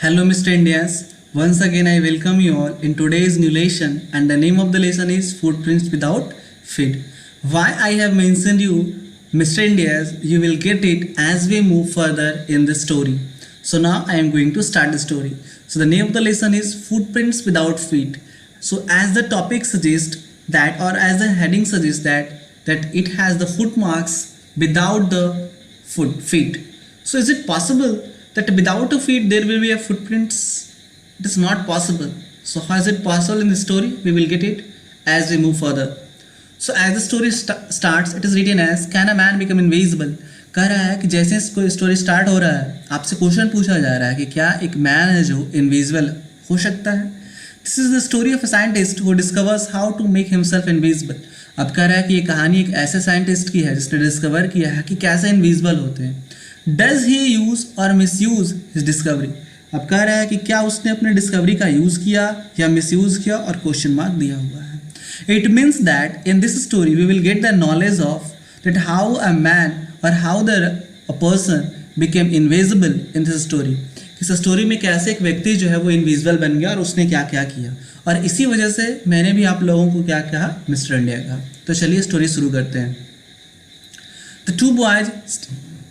Hello, Mr. Indians. Once again, I welcome you all in today's new lesson, and the name of the lesson is Footprints Without Feet. Why I have mentioned you, Mr. Indians, you will get it as we move further in the story. So now I am going to start the story. So the name of the lesson is Footprints Without Feet. So as the topic suggests that, or as the heading suggests that it has the footmarks without the feet. So is it possible that without a feet there will be a footprints? It is not possible. So how is it possible in the story? We will get it as we move further. So as the story starts, it is written as can a man become invisible? कह रहा है कि जैसे कोई story start हो रहा है आपसे क्वेश्चन पूछा जा रहा है कि क्या एक मैन है जो इनविजिबल हो सकता है. This is the story of a scientist who discovers how to make himself invisible. अब कह रहा है कि ये कहानी एक ऐसे साइंटिस्ट की है जिसने डिस्कवर किया है कि कैसे इनविजिबल होते हैं. डज ही यूज और मिस यूज हिज डिस्कवरी. अब कह रहा है कि क्या उसने अपने डिस्कवरी का यूज़ किया या मिस यूज़ किया और क्वेश्चन मार्क दिया हुआ है. It means that in this story we will get the knowledge of that how a man और how the a person became invisible in this story. इस स्टोरी में कैसे एक व्यक्ति जो है वो इनविजिबल बन गया और उसने क्या क्या किया, और इसी वजह से मैंने भी आप लोगों को क्या कहा, मिस्टर इंडिया कहा. तो चलिए स्टोरी शुरू करते हैं.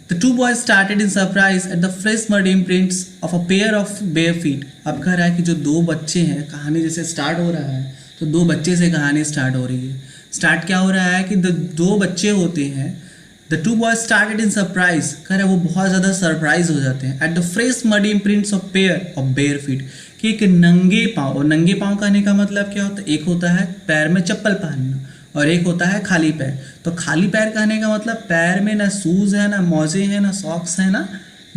The two boys started in surprise at the fresh mud imprints of a pair of bare feet. अब कह रहा है कि जो दो बच्चे हैं, कहानी जैसे स्टार्ट हो रहा है तो दो बच्चे से कहानी स्टार्ट हो रही है. स्टार्ट क्या हो रहा है कि दो बच्चे होते हैं. The two boys started in surprise. कह रहा है वो बहुत ज़्यादा सरप्राइज हो जाते हैं. At the fresh mud imprints of pair of bare feet. कि एक नंगे पाँव, और नंगे पाँव कहने का मतलब क्या होता है, एक होता है पैर में चप्पल पहनना और एक होता है खाली पैर. तो खाली पैर कहने का मतलब पैर में ना शूज़ है, ना मोजे हैं, ना सॉक्स है, ना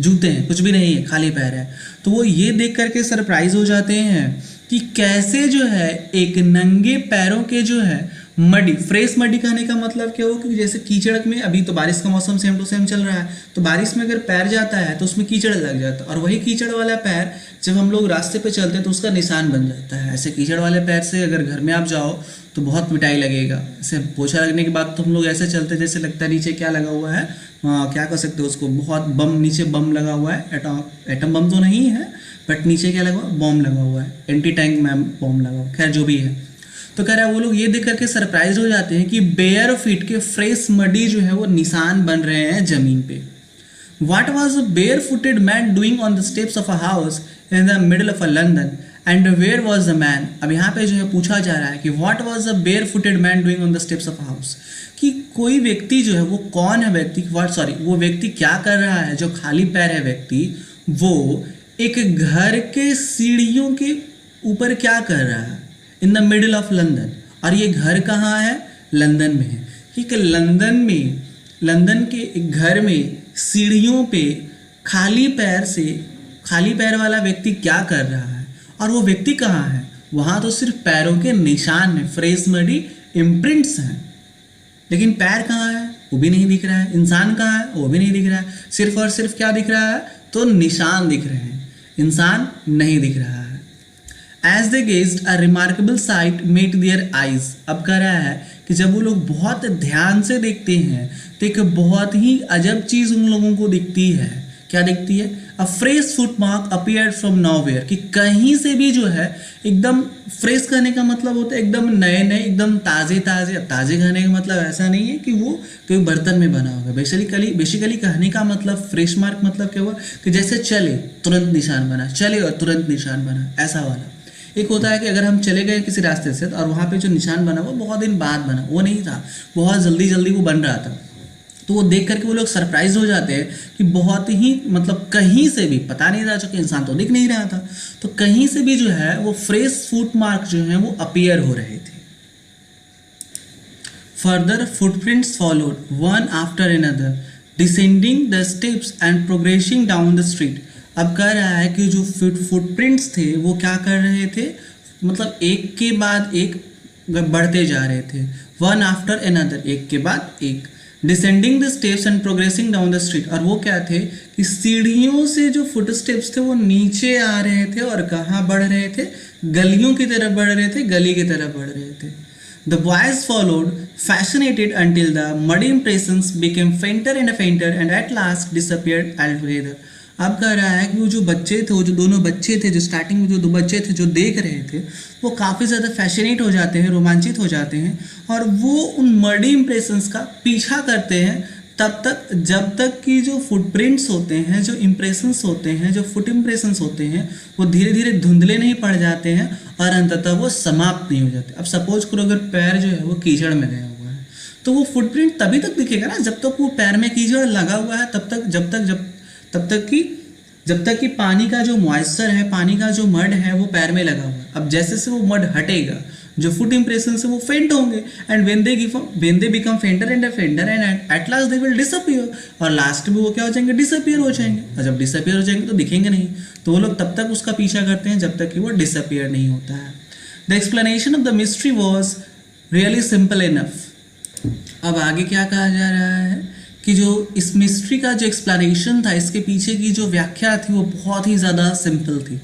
जूते हैं, कुछ भी नहीं है, खाली पैर है. तो वो ये देख करके सरप्राइज हो जाते हैं कि कैसे जो है एक नंगे पैरों के जो है मडी, फ्रेश मडी कहने का मतलब क्या हो कि जैसे कीचड़ में, अभी तो बारिश का मौसम सेम टू सेम चल रहा है, तो बारिश में अगर पैर जाता है तो उसमें कीचड़ लग जाता है, और वही कीचड़ वाला पैर जब हम लोग रास्ते पे चलते हैं तो उसका निशान बन जाता है. ऐसे कीचड़ वाले पैर से अगर घर में आप जाओ तो बहुत मिटाई लगेगा. ऐसे पोछा लगने के बाद तो हम लोग ऐसे चलते जैसे लगता है नीचे क्या लगा हुआ है, क्या कर सकते हो उसको, बहुत बम, नीचे बम लगा हुआ है. एटम बम तो नहीं है बट नीचे क्या लगा हुआ, बॉम्ब लगा हुआ है, एंटी टैंक में बॉम्ब लगा हुआ, खैर जो भी है. तो कह रहा है वो लोग ये देख करके सरप्राइज हो जाते हैं कि बेयर फीट के फ्रेश मडी जो है वो निशान बन रहे हैं जमीन पे. What was a barefooted man doing on the steps of a house in the middle of a London? And where was the man? अब यहाँ पे जो है पूछा जा रहा है कि what was a barefooted man doing on the steps of a house? कि कोई व्यक्ति जो है वो कौन है व्यक्ति, वो व्यक्ति क्या कर रहा है, जो खाली पैर है व्यक्ति वो एक घर के सीढ़ियों के ऊपर क्या कर रहा है, in the middle of London. और ये घर कहाँ है, लंदन में है. ठीक है, लंदन के एक घर में सीढ़ियों पे खाली पैर वाला व्यक्ति क्या कर रहा है, और वो व्यक्ति कहाँ है, वहाँ तो सिर्फ पैरों के निशान हैं, फ्रेश मडी इम्प्रिंट्स हैं, लेकिन पैर कहाँ है वो भी नहीं दिख रहा है, इंसान कहाँ है वो भी नहीं दिख रहा है. सिर्फ और सिर्फ क्या दिख रहा है, तो निशान दिख रहे हैं, इंसान नहीं दिख रहा है. As they gazed, a remarkable sight met their eyes. अब कह रहा है कि जब वो लोग बहुत ध्यान से देखते हैं तो एक बहुत ही अजब चीज़ उन लोगों को दिखती है. क्या दिखती है, अ fresh foot mark appeared from nowhere. कि कहीं से भी जो है एकदम फ्रेश कहने का मतलब होता है एकदम नए नए, एकदम ताज़े. अब ताज़े कहने का मतलब ऐसा नहीं है कि वो कोई बर्तन में बना होगा. बेसिकली कहने का मतलब फ्रेश मार्क मतलब क्या हुआ कि जैसे चले तुरंत निशान बना, चले और तुरंत निशान बना, ऐसा वाला. एक होता है कि अगर हम चले गए किसी रास्ते से और वहाँ पे जो निशान बना वो बहुत दिन बाद बना, वो नहीं था, बहुत जल्दी वो बन रहा था. तो वो देख करके वो लोग सरप्राइज हो जाते हैं कि बहुत ही मतलब कहीं से भी पता नहीं था, चूँकि इंसान तो दिख नहीं रहा था, तो कहीं से भी जो है वो फ्रेश फुट मार्क जो है वो अपीयर हो रहे थे. Further footprints followed one after another descending the steps and progressing down the street. अब कह रहा है कि जो फुटप्रिंट्स थे वो क्या कर रहे थे, मतलब एक के बाद एक बढ़ते जा रहे थे, वन आफ्टर अनदर, एक के बाद एक. Descending the steps and progressing down the street. और वो क्या थे कि सीढ़ियों से जो फुट स्टेप्स थे वो नीचे आ रहे थे और कहाँ बढ़ रहे थे, गलियों की तरफ बढ़ रहे थे, गली की तरफ बढ़ रहे थे. The boys followed, fascinated until the muddy impressions became fainter and fainter and at last disappeared altogether. अब कह रहा है कि वो जो बच्चे थे, वो जो दोनों बच्चे थे, जो स्टार्टिंग में जो दो बच्चे थे जो देख रहे थे, वो काफ़ी ज़्यादा फैसिनेट हो जाते हैं, रोमांचित हो जाते हैं, और वो उन मर्डी इंप्रेशंस का पीछा करते हैं तब तक जब तक कि जो फुटप्रिंट्स होते हैं, जो इंप्रेशंस होते हैं, जो फुट इंप्रेशंस होते हैं, वो धीरे धीरे धुंधले नहीं पड़ जाते हैं और अंततः वो समाप्त नहीं हो जाते। अब सपोज करो अगर पैर जो है वो कीचड़ में गया हुआ है, तो वो फुटप्रिंट तभी तक दिखेगा ना जब तक वो पैर में कीचड़ लगा हुआ है, जब तक कि पानी का जो मॉइस्चर है, पानी का जो मड है वो पैर में लगा हुआ है। अब जैसे से वो मड हटेगा, जो फुट इंप्रेशन से वो फेंट होंगे, and when they become फेंटर and at last they will disappear, और लास्ट में वो क्या हो जाएंगे, डिसअपीयर हो जाएंगे, और जब डिसअपीयर हो जाएंगे तो दिखेंगे नहीं। तो वो लोग तब तक उसका पीछा करते हैं जब तक कि वो डिसअपीयर नहीं होता है। The explanation of the mystery was really simple enough. अब आगे क्या कहा जा रहा है कि जो इस मिस्ट्री का जो एक्सप्लेनेशन था, इसके पीछे की जो व्याख्या थी वो बहुत ही ज़्यादा सिंपल थी।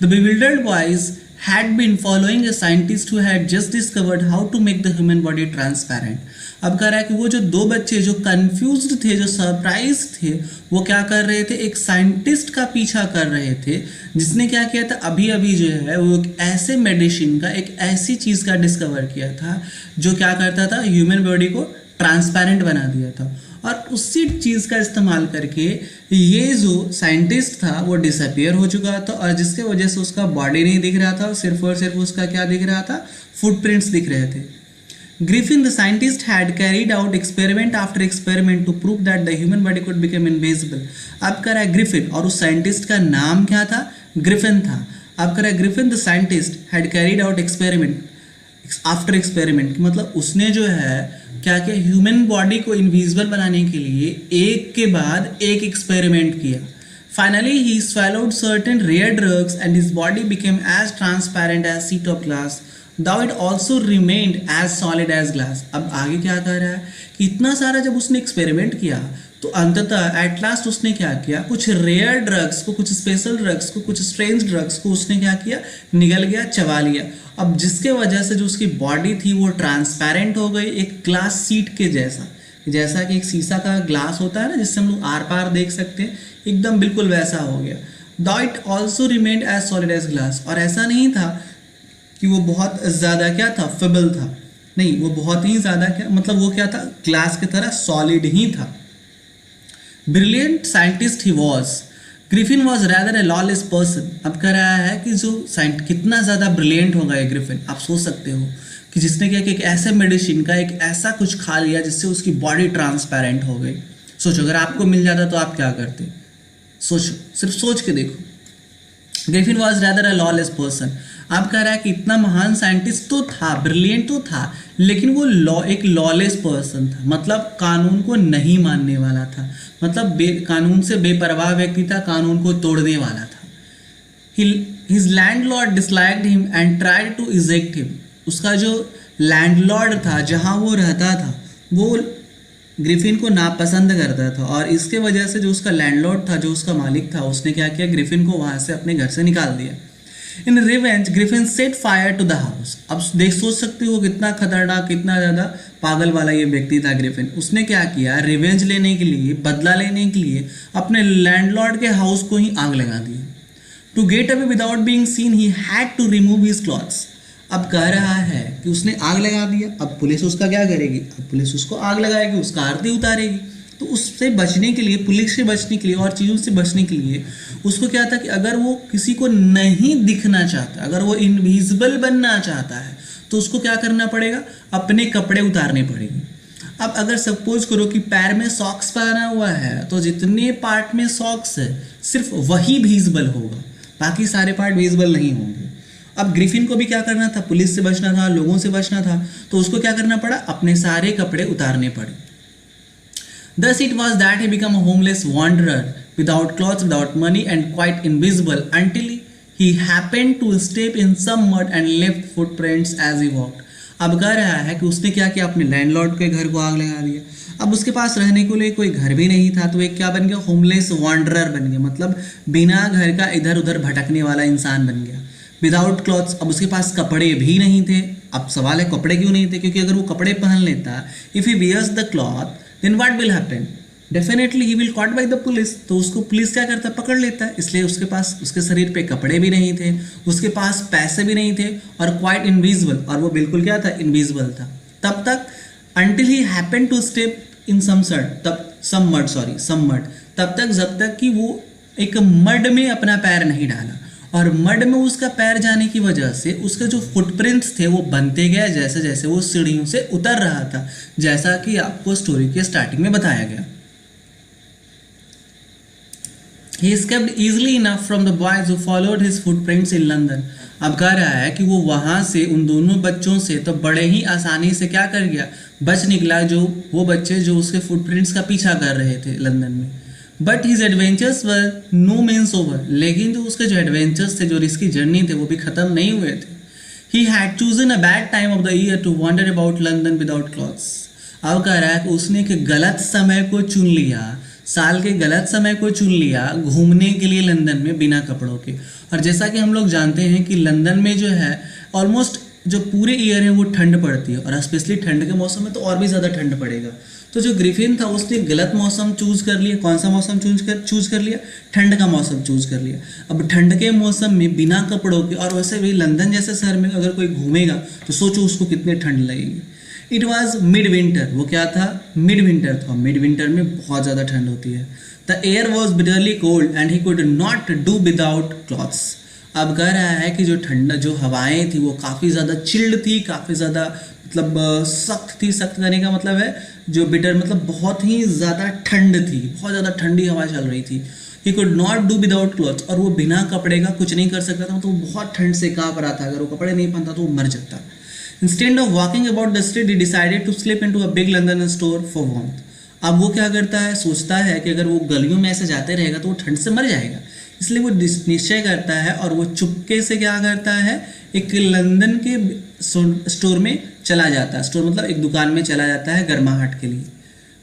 The bewildered boys had been following a scientist who had just discovered how to make the human body transparent. अब कह रहा है कि वो जो दो बच्चे जो कंफ्यूज्ड थे, जो सरप्राइज थे, वो क्या कर रहे थे, एक साइंटिस्ट का पीछा कर रहे थे जिसने क्या किया था, अभी अभी जो है वो एक ऐसे मेडिसिन का, एक ऐसी चीज़ का डिस्कवर किया था जो क्या करता था, ह्यूमन बॉडी को ट्रांसपेरेंट बना दिया था। और उसी चीज़ का इस्तेमाल करके ये जो साइंटिस्ट था वो डिसअपियर हो चुका था, और जिसके वजह से उसका बॉडी नहीं दिख रहा था, सिर्फ और सिर्फ उसका क्या दिख रहा था, फुटप्रिंट्स दिख रहे थे। Griffin the scientist had carried out experiment after experiment to prove that the human body could become invisible. अब कह रहा है ग्रिफिन, और उस साइंटिस्ट का नाम क्या था, ग्रिफिन था। अब कह रहा है Griffin the scientist had carried out experiment after experiment, मतलब उसने जो है क्या किया, ह्यूमन बॉडी को इनविजिबल बनाने के लिए एक के बाद एक एक्सपेरिमेंट किया। Finally he swallowed certain rare drugs and his body became as transparent as sheet of glass, though it also remained as solid as glass। अब आगे क्या कर रहा है कि इतना सारा जब उसने एक्सपेरिमेंट किया तो अंततः एट लास्ट उसने क्या किया, कुछ रेयर ड्रग्स को, कुछ स्पेशल ड्रग्स को, कुछ स्ट्रेंज ड्रग्स को उसने क्या किया, निगल गया, चबा लिया। अब जिसके वजह से जो उसकी बॉडी थी वो ट्रांसपेरेंट हो गई, एक ग्लास सीट के जैसा, जैसा कि एक शीशा का ग्लास होता है ना जिससे हम लोग आर पार देख सकते हैं, एकदम बिल्कुल वैसा हो गया। Though it also remained as solid as glass, और ऐसा नहीं था कि वो बहुत ज़्यादा क्या था, फिबल था, नहीं, वो बहुत ही ज़्यादा क्या, मतलब वो क्या था, ग्लास की तरह सॉलिड ही था। Brilliant scientist he was, Griffin was rather A lawless person. अब कह रहा है कि जो कितना ज़्यादा ब्रिलियंट होगा ये ग्रिफिन, आप सोच सकते हो कि जिसने क्या कि एक ऐसे मेडिसिन का, एक ऐसा कुछ खा लिया जिससे उसकी बॉडी ट्रांसपेरेंट हो गई। सोचो अगर आपको मिल जाता तो आप क्या करते, सोचो, सिर्फ सोच के देखो। Griffin was rather A lawless person. अब कह रहा है कि इतना महान साइंटिस्ट तो था, ब्रिलियंट तो था, लेकिन वो एक लॉलेस पर्सन था, मतलब कानून को नहीं मानने वाला था, मतलब कानून से बेपरवाह व्यक्ति था, कानून को तोड़ने वाला था। His landlord disliked him and tried to eject him। उसका जो लैंडलॉर्ड था, जहाँ वो रहता था, वो ग्रिफिन को नापसंद करता था, और इसके वजह से जो उसका लैंडलॉर्ड था, जो उसका मालिक था, उसने क्या किया, ग्रिफिन को वहाँ से अपने घर से निकाल दिया। In revenge Griffin set fire to the house. अब सोच सकते हो कितना खतरनाक, कितना ज़्यादा पागल वाला ये व्यक्ति था ग्रिफिन। उसने क्या किया, रिवेंज लेने के लिए, बदला लेने के लिए अपने लैंडलॉर्ड के हाउस को ही आग लगा दी। To get away without being seen he had to remove his clothes. अब कह रहा है कि उसने आग लगा दिया, अब पुलिस उसका क्या करेगी, अब पुलिस उसको आग लगाएगी, उसका आरती उतारेगी। तो उससे बचने के लिए, पुलिस से बचने के लिए और चीज़ों से बचने के लिए उसको क्या था कि अगर वो किसी को नहीं दिखना चाहता, अगर वो इनविजिबल बनना चाहता है, तो उसको क्या करना पड़ेगा, अपने कपड़े उतारने पड़ेंगे। अब अगर सपोज करो कि पैर में सॉक्स पहना हुआ है, तो जितने पार्ट में सॉक्स है सिर्फ वही विजिबल होगा, बाकी सारे पार्ट विजिबल नहीं होंगे। अब ग्रिफिन को भी क्या करना था, पुलिस से बचना था, लोगों से बचना था, तो उसको क्या करना पड़ा, अपने सारे कपड़े उतारने पड़े। Thus it was that he became a homeless wanderer, without clothes, without money, and quite invisible until he happened to step in some mud and left footprints as he walked। अब कह रहा है कि उसने क्या किया, अपने लैंडलॉर्ड के घर को आग लगा दिया। अब उसके पास रहने के लिए कोई घर भी नहीं था, तो एक क्या बन गया, होमलेस वांडरर बन गया, मतलब बिना घर का इधर उधर भटकने वाला इंसान बन गया। विदाउट क्लॉथ्स, अब उसके पास कपड़े भी नहीं थे। अब सवाल है कपड़े क्यों नहीं थे, क्योंकि अगर वो कपड़े पहन लेता, if he wears the cloth, then what will happen? Definitely he will caught by the police. तो उसको पुलिस क्या करता है, पकड़ लेता है। इसलिए उसके पास, उसके शरीर पे कपड़े भी नहीं थे, उसके पास पैसे भी नहीं थे, और क्वाइट इनविजिबल, और वो बिल्कुल क्या था, इनविजिबल था। तब तक until he happen to step in some mud, तब तक जब तक कि वो एक मड में अपना पैर नहीं डाला, और मड में उसका पैर जाने की वजह से उसके जो फुटप्रिंट्स थे वो बनते गए जैसे जैसे वो सीढ़ियों से उतर रहा था, जैसा कि आपको स्टोरी के स्टार्टिंग में बताया गया। He escaped easily enough from the boys who followed his footprints in London. अब कह रहा है कि वो वहाँ से उन दोनों बच्चों से तो बड़े ही आसानी से क्या कर गया, बच निकला, जो वो बच्चे जो उसके फुटप्रिंट्स का पीछा कर रहे थे लंदन में। But his adventures were no means over, लेकिन जो उसके जो एडवेंचर्स थे, जो रिस्की जर्नी थे, वो भी खत्म नहीं हुए थे। He had chosen a bad time of the year to wander about London without clothes. अब कह रहा है कि उसने एक गलत समय को चुन लिया, साल के गलत समय को चुन लिया घूमने के लिए लंदन में बिना कपड़ों के। और जैसा कि हम लोग जानते हैं कि लंदन में जो है ऑलमोस्ट जो पूरे ईयर है वो ठंड पड़ती है, और स्पेशली ठंड के मौसम में तो और भी ज़्यादा ठंड पड़ेगा। तो जो ग्रिफिन था उसने गलत मौसम चूज कर लिया। कौन सा मौसम चूज कर लिया? ठंड का मौसम चूज कर लिया। अब ठंड के मौसम में बिना कपड़ों के, और वैसे भी लंदन जैसे शहर में अगर कोई घूमेगा तो सोचो उसको कितनी ठंड लगेगी। इट वॉज मिड विंटर, वो क्या था, मिड विंटर था। मिड विंटर में बहुत ज़्यादा ठंड होती है। The air was bitterly cold and he could not do without clothes. अब कह रहा है कि जो ठंडा, जो हवाएं थी वो काफ़ी ज़्यादा चिल्ड थी, काफ़ी ज़्यादा मतलब सख्त थी। सख्त करने का मतलब है जो बिटर, मतलब बहुत ही ज़्यादा ठंड थी, बहुत ज़्यादा ठंडी हवा चल रही थी। He could not do without clothes, और वो बिना कपड़े का कुछ नहीं कर सकता था। तो वो बहुत ठंड से काँप रहा था। अगर वो कपड़े नहीं पहनता तो वो मर जाता। Instead of walking about the street, he decided to slip into a big London store for warmth. अब वो क्या करता है, सोचता है कि अगर वो गलियों में ऐसे जाते रहेगा तो वो ठंड से मर जाएगा। इसलिए वो निश्चय करता है और वो चुपके से क्या करता है, एक लंदन के स्टोर में चला जाता है। स्टोर मतलब एक दुकान में चला जाता है गर्माहट के लिए।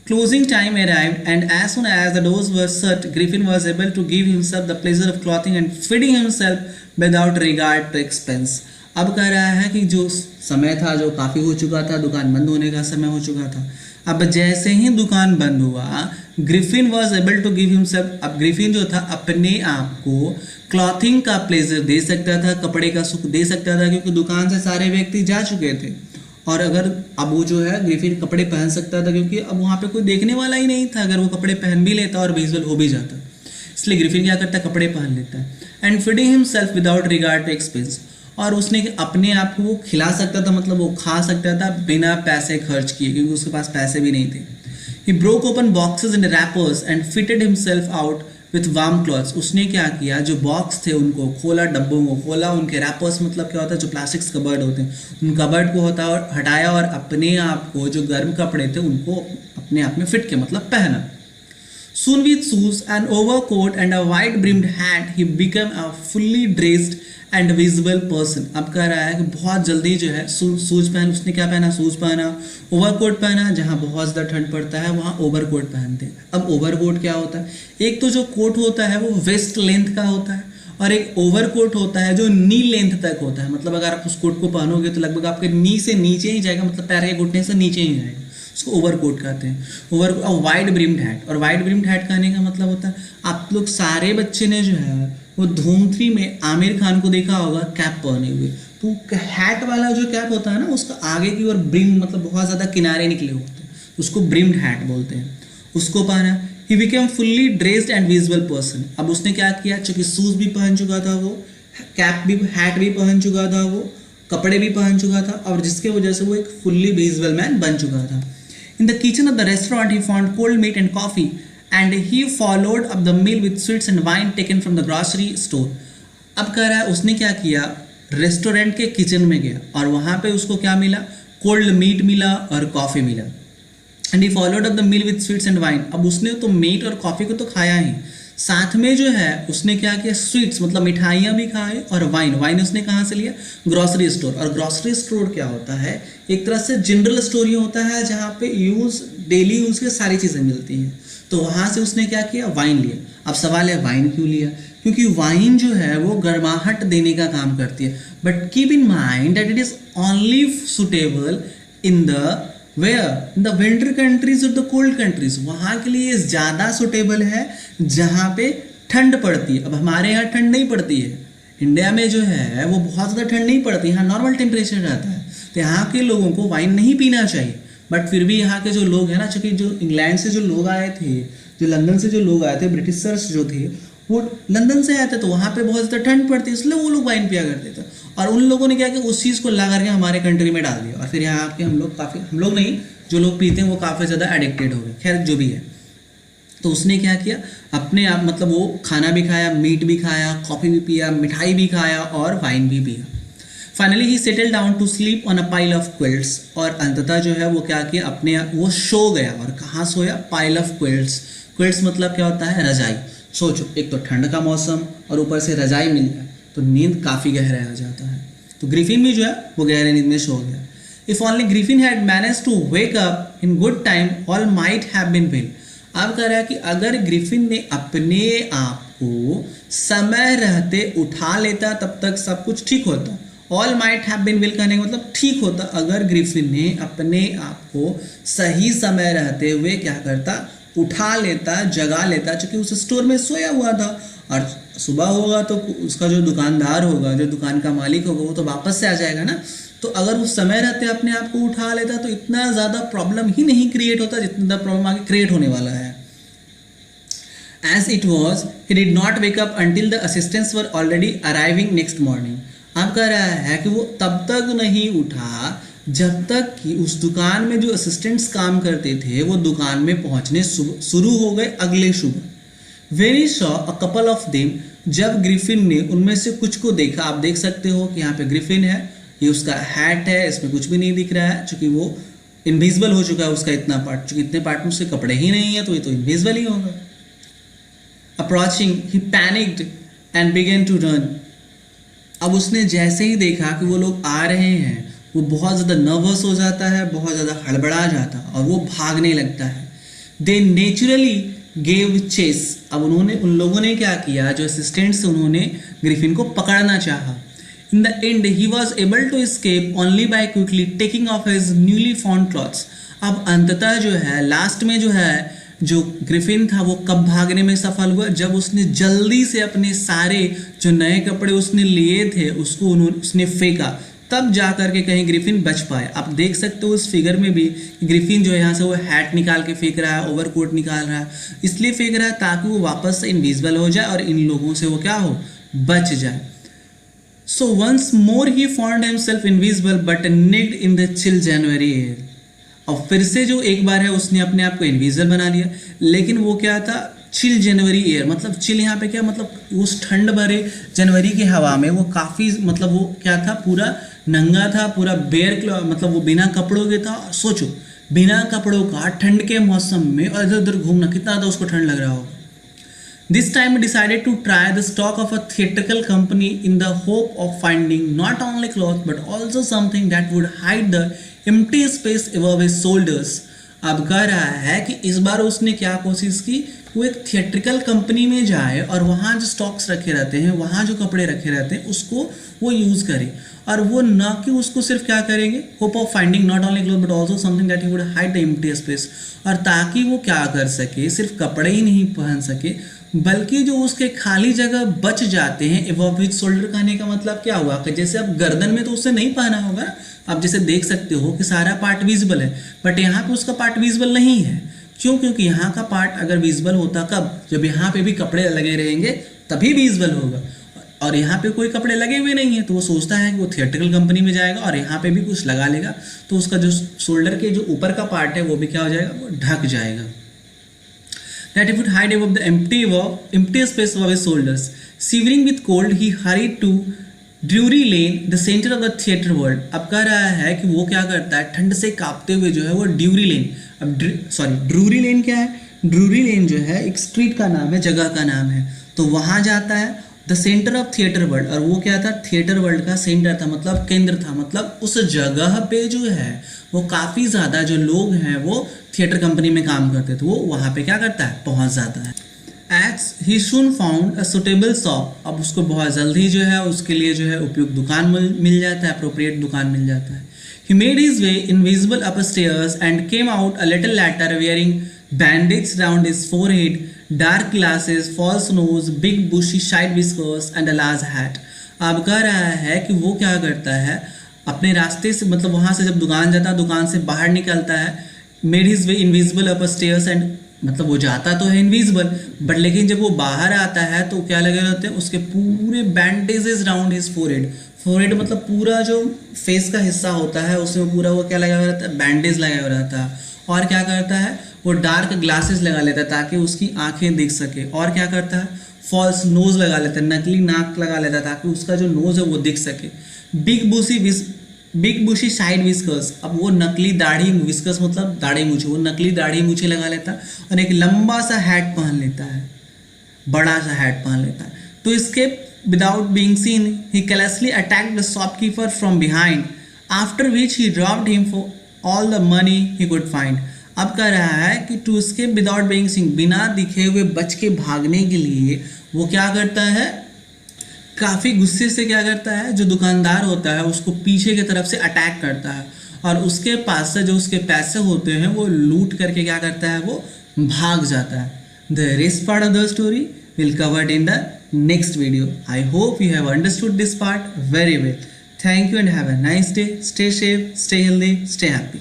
Closing time arrived, and as soon as the doors were shut, Griffin was able to give himself the pleasure of clothing and feeding himself without regard to expense. अब कह रहा है कि जो समय था जो काफ़ी हो चुका था, दुकान बंद होने का समय हो चुका था। अब जैसे ही दुकान बंद हुआ, Griffin was able to give himself, अब ग्रिफिन जो था अपने आप को क्लॉथिंग का प्लेजर दे सकता था, कपड़े का सुख दे सकता था, क्योंकि दुकान से सारे व्यक्ति जा चुके थे। और अगर अब वो जो है ग्रिफिन कपड़े पहन सकता था, क्योंकि अब वहाँ पे कोई देखने वाला ही नहीं था। अगर वो कपड़े पहन भी लेता और विजुअल हो भी जाता, इसलिए ग्रिफिन क्या करता है, कपड़े पहन लेता है। And feeding himself without regard to expense, और उसने अपने आप को वो खिला सकता था, मतलब वो खा सकता था बिना पैसे खर्च किए, क्योंकि उसके पास पैसे भी नहीं थे। He broke open boxes and rappers and fitted himself out with warm clothes. उसने क्या किया, जो बॉक्स थे उनको खोला, डब्बों को खोला, उनके रैपर्स मतलब क्या होता है, जो प्लास्टिक्स कबर्ड होते हैं, उन कबर्ड को हटाया और अपने आप को जो गर्म कपड़े थे उनको अपने आप में फिट किया, मतलब पहना। Soon with shoes, an overcoat and a wide brimmed hat, he became a fully dressed and visible person. अब कह रहा है कि बहुत जल्दी जो है शूज पहन, उसने क्या पहना, शूज पहना, ओवरकोट पहना, जहाँ बहुत ज़्यादा ठंड पड़ता है वहाँ ओवरकोट पहनते हैं। अब ओवरकोट क्या होता है, एक तो जो कोट होता है वो वेस्ट लेंथ का होता है, और एक ओवरकोट होता है जो नी लेंथ तक होता है। मतलब अगर आप उस कोट को पहनोगे तो लगभग आपके नी से नीचे ही जाएगा, मतलब पैर के घुटने से नीचे ही जाएगा। उसको ओवरकोट कहते हैं। ओवर वाइड ब्रिम्ड हैट, और वाइड ब्रिम्ड हैट कहने का मतलब होता है, आप लोग सारे बच्चे ने जो है वो धूम 3 में आमिर खान को देखा होगा कैप पहने हुए। तो हैट वाला जो कैप होता है ना, उसका आगे की ओर ब्रिम मतलब बहुत ज़्यादा किनारे निकले होते हैं, उसको ब्रिम्ड हैट बोलते हैं। उसको पहना। He became fully dressed and visual person. अब उसने क्या किया, चूंकि शूज भी पहन चुका था वो, कैप भी, हैट भी पहन चुका था वो, कपड़े भी पहन चुका था, और जिसके वजह से वो एक फुल्ली विजुअल मैन बन चुका था। In the kitchen of the restaurant, he found cold meat and coffee, and he followed up the meal with sweets and wine taken from the grocery store. अब कह रहा है उसने क्या किया, रेस्टोरेंट के किचन में गया और वहाँ पे उसको क्या मिला, कोल्ड मीट मिला और कॉफ़ी मिला। And he followed up the meal with sweets and wine. अब उसने तो मीट और कॉफ़ी को तो खाया ही, साथ में जो है उसने क्या किया, स्वीट्स मतलब मिठाइयाँ भी खाए, और वाइन उसने कहाँ से लिया, ग्रॉसरी स्टोर। और ग्रॉसरी स्टोर क्या होता है, एक तरह से जनरल स्टोर ही होता है जहाँ पे डेली यूज़ के सारी चीज़ें मिलती हैं। तो वहाँ से उसने क्या किया, वाइन लिया। अब सवाल है वाइन क्यों लिया, क्योंकि वाइन जो है वो गर्माहट देने का काम करती है। But keep in mind that it is only suitable in the where in the winter countries और द कोल्ड कंट्रीज, वहाँ के लिए ज़्यादा सुटेबल है जहाँ पे ठंड पड़ती है। अब हमारे यहाँ ठंड नहीं पड़ती है, इंडिया में जो है वो बहुत ज़्यादा ठंड नहीं पड़ती, यहाँ नॉर्मल टेम्परेचर रहता है, तो यहाँ के लोगों को वाइन नहीं पीना चाहिए। बट फिर भी यहाँ के जो लोग हैं ना, चूँकि जो इंग्लैंड से जो लोग आए थे, जो लंदन से जो लोग आए थे, ब्रिटिशर्स जो थे वो लंदन से आए थे, तो वहाँ पे बहुत ज़्यादा ठंड पड़ती है, इसलिए वो लोग वाइन पिया करते थे। और उन लोगों ने क्या किया, उस चीज़ को ला करके हमारे कंट्री में डाल दिया, और फिर यहाँ के हम लोग नहीं, जो लोग पीते हैं वो काफ़ी ज़्यादा एडिक्टेड हो गए। खैर जो भी है, तो उसने क्या किया, अपने आप मतलब वो खाना भी खाया, मीट भी खाया, कॉफ़ी भी पिया, मिठाई भी खाया और वाइन भी पिया। Finally he settle down to sleep on a pile of quilts, और अंततः जो है वो क्या किया, अपने वो सो गया। और कहाँ सोया, पाइल ऑफ क्विल्ट्स। क्विल्ट्स मतलब क्या होता है, रजाई। सोचो, एक तो ठंड का मौसम और ऊपर से रजाई मिल जाए तो नींद काफ़ी गहरा हो जाता है। तो ग्रिफिन भी जो है वो गहरे नींद में सो गया। If only Griffin had manage to wake up in good time all might have been well. अब कह रहा है कि अगर ग्रिफिन ने अपने आप को समय रहते उठा लेता तब तक सब कुछ ठीक होता। All might have been well कहने का मतलब ठीक होता, अगर ग्रिफिन ने अपने आप को सही समय रहते हुए क्या करता, उठा लेता, जगा लेता, क्योंकि उस स्टोर में सोया हुआ था। और सुबह होगा तो उसका जो दुकानदार होगा, जो दुकान का मालिक होगा, वो तो वापस से आ जाएगा ना। तो अगर उस समय रहते अपने आप को उठा लेता तो इतना ज़्यादा प्रॉब्लम ही नहीं क्रिएट होता जितना प्रॉब्लम आगे क्रिएट होने वाला है। As it was, he did not wake up until the assistants were already arriving next morning. अब कह रहा है कि वो तब तक नहीं उठा जब तक कि उस दुकान में जो असिस्टेंट्स काम करते थे वो दुकान में पहुंचने शुरू हो गए अगले सुबह। When he saw a couple of them, जब ग्रिफिन ने उनमें से कुछ को देखा, आप देख सकते हो कि यहाँ पे ग्रिफिन है, ये उसका हैट है, इसमें कुछ भी नहीं दिख रहा है क्योंकि वो इनविजिबल हो चुका है उसका इतना पार्ट, क्योंकि इतने पार्ट में उसके कपड़े ही नहीं है तो ये तो इनविजिबल ही होगा। Approaching, he panicked and began to run. अब उसने जैसे ही देखा कि वो लोग आ रहे हैं वो बहुत ज़्यादा नर्वस हो जाता है, बहुत ज़्यादा हड़बड़ा जाता है और वो भागने लगता है। They naturally gave chase. अब उन लोगों ने क्या किया, जो असिस्टेंट्स उन्होंने ग्रिफिन को पकड़ना चाहा। In the end, he was able to escape only by quickly taking off his newly found clothes. अब अंततः जो है लास्ट में जो है जो ग्रिफिन था वो कब भागने में सफल हुआ, जब उसने जल्दी से अपने सारे जो नए कपड़े उसने लिए थे उसने फेंका, तब जा कर के कहीं ग्रिफिन बच पाए। आप देख सकते हो उस फिगर में भी ग्रिफिन जो है यहाँ से वो हैट निकाल के फेंक रहा है, ओवरकोट निकाल रहा है, इसलिए फेंक रहा है ताकि वो वापस से इनविजिबल हो जाए और इन लोगों से वो क्या हो, बच जाए। So once more he found himself invisible but naked in the chill January air. और फिर से जो एक बार है उसने अपने आप को इनविजिबल बना लिया, लेकिन वो क्या था, चिल जनवरी एयर। मतलब चिल यहाँ पे क्या मतलब उस ठंड भरे जनवरी की हवा में वो काफ़ी मतलब वो क्या था, पूरा नंगा था, पूरा मतलब वो बिना कपड़ों के था। सोचो बिना कपड़ों का ठंड के मौसम में और इधर उधर घूमना, कितना ज़्यादा उसको ठंड लग रहा होगा। This time he decided to try the stock of a theatrical company in the hope of finding not only clothes but also something that would hide the empty space above his shoulders. अब कह रहा है कि इस बार उसने क्या कोशिश की, वो एक थिएट्रिकल कंपनी में जाए और वहाँ जो स्टॉक्स रखे रहते हैं, वहाँ जो कपड़े रखे रहते हैं उसको वो यूज़ करे। और वो ना कि उसको सिर्फ क्या करेंगे, hope of finding not only cloth but also something that he would hide the empty space. और ताकि वो क्या कर सके, सिर्फ कपड़े ही नहीं पहन सके बल्कि जो उसके खाली जगह बच जाते हैं एबव हिज शोल्डर। कहने का मतलब क्या हुआ कि जैसे अब गर्दन में तो उससे नहीं पहना होगा, आप जैसे देख सकते हो कि सारा पार्ट विजिबल है, बट यहाँ पे उसका पार्ट विजिबल नहीं है। क्यों? क्योंकि यहाँ का पार्ट अगर विजिबल होता कब, जब यहाँ पे भी कपड़े लगे रहेंगे तभी विजिबल होगा, और यहाँ पे कोई कपड़े लगे हुए नहीं है। तो वो सोचता है कि वो थिएट्रिकल कंपनी में जाएगा और यहाँ पे भी कुछ लगा लेगा तो उसका जो शोल्डर के जो ऊपर का पार्ट है वो भी क्या हो जाएगा, वो ढक जाएगा। That he would hide above the empty space of his shoulders. Shivering with cold, he hurried to Drury Lane, the center of the theatre world. अब कह रहा है कि वो क्या करता है, ठंड से कांपते हुए जो है वो ड्यूरी लेन, अब ड्रूरी लेन क्या है, ड्रूरी लेन जो है एक स्ट्रीट का नाम है, जगह का नाम है, तो वहाँ जाता है। The centre of theatre world, और वो क्या था, थिएटर वर्ल्ड का सेंटर था, मतलब केंद्र था, मतलब उस जगह पे जो है वो काफ़ी ज़्यादा जो लोग हैं वो थिएटर कंपनी में काम करते थे, वो वहाँ पे क्या करता है, पहुँच जाता है। As he soon found a suitable shop, अब उसको बहुत जल्दी जो है उसके लिए जो है उपयुक्त दुकान मिल जाता है, अप्रोप्रिएट दुकान मिल जाता है। He made his way invisible upstairs and came out a little later wearing bandage round his forehead, dark glasses, false nose, big bushy side whiskers and a large hat. अब कह रहा है कि वो क्या करता है, अपने रास्ते से मतलब वहाँ से जब दुकान जाता है, दुकान से बाहर निकलता है, made his way invisible upstairs and मतलब वो जाता तो है इनविजिबल, बट लेकिन जब वो बाहर आता है तो क्या लगे रहते हैं उसके पूरे bandages round his forehead. Forehead मतलब पूरा जो फेस का हिस्सा होता है उसमें पूरा वो क्या लगा हुआ रहता है, बैंडेज लगा हुआ रहता है. और क्या करता है, वो डार्क ग्लासेस लगा लेता है ताकि उसकी आंखें दिख सके. और क्या करता है, फॉल्स नोज लगा लेता है, नकली नाक लगा लेता है ताकि उसका जो नोज है वो दिख सके. बिग बुशी साइड विस्कर्स, अब वो नकली दाढ़ी, विस्कर्स मतलब दाढ़ी मूछे, वो नकली दाढ़ी मूछे लगा लेता है और एक लंबा सा हैट पहन लेता है, बड़ा सा हैट पहन लेता है. तो escape without being seen, he callously attacked the shopkeeper from behind, after which he robbed him for all the money he could find. अब कह रहा है कि to escape without being seen, बिना दिखे हुए बच के भागने के लिए वो क्या करता है, काफ़ी गुस्से से क्या करता है, जो दुकानदार होता है उसको पीछे की तरफ से अटैक करता है और उसके पास से जो उसके पैसे होते हैं वो लूट करके क्या करता है, वो भाग जाता है. The rest part of the story will covered in the next video. I hope you have understood this part very well. Thank you and have a nice day. Stay safe, stay healthy, stay happy.